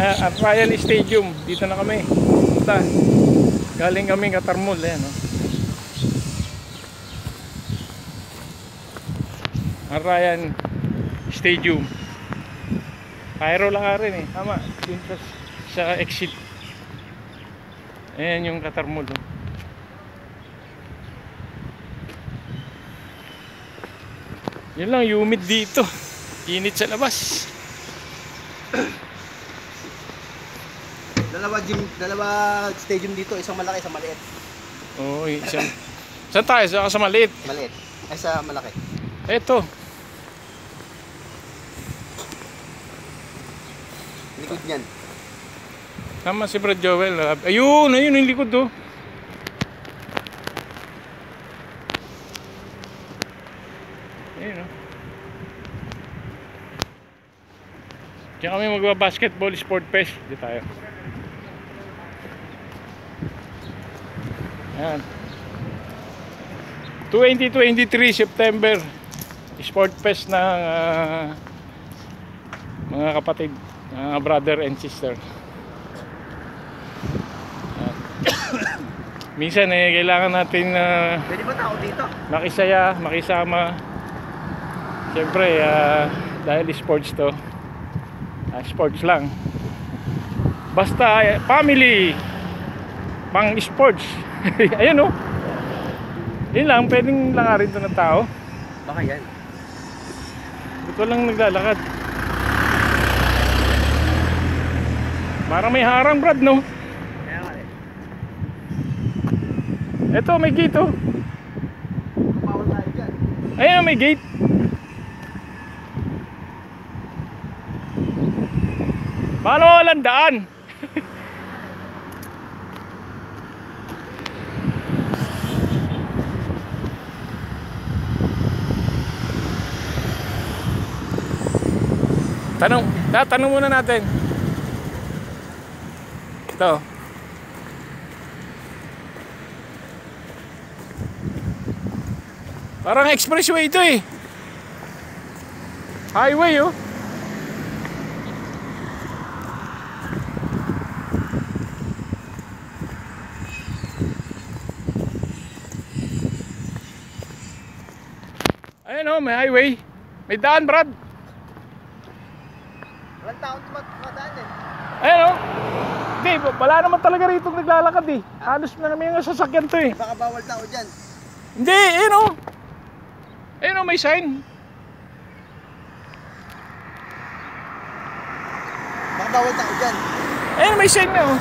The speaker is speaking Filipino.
At Ryan Stadium. Dito na kami punta. Galing kami Katarmul. Ayan, no? At Ryan Stadium. Cairo lang rin eh. Tama. Dito sa exit. Ayan yung Katarmul. No? Yun lang, humid dito. Init sa labas. Dalawa stadium dito, isang malaki, isang maliit. Oo, isang. Saan tayo? Sa maliit? Maliit. Ay sa malaki. Eto. Likod niyan. Tama si Brad Joel. Ayun yung likod do. Ayun, no? Diyan kami magba-basketball sport fest. Dito tayo. Ayan. 2023 September Sport Fest ng mga kapatid, brother and sister. Minsan kailangan natin Pwede ba tao dito? makisaya, makisama. Siyempre dahil sports to, sports lang. Basta family pang sports. Ayun, oh. Yun lang, pwedeng langarin to ng tao. Baka yan. Ba't walang naglalakad? Parang may harang, Brad, no? Kaya nga eh. Eto, may gate, oh. Bawal tayo dyan. Ayun, may gate. Paano walang daan? Tanong muna natin. Ito. Parang expressway ito eh. Highway, oh. Ayun, oh, may highway. May daan, Brad. Walang taon tumadaan eh. Ayun, oh. Hindi, wala naman talaga rito naglalakad eh. Halos na naman yung sasakyan to eh. Baka bawal tao dyan. Hindi, ayun, oh. Ayun, oh, may sign. Baka bawal tao dyan. Ayun, may sign na, oh.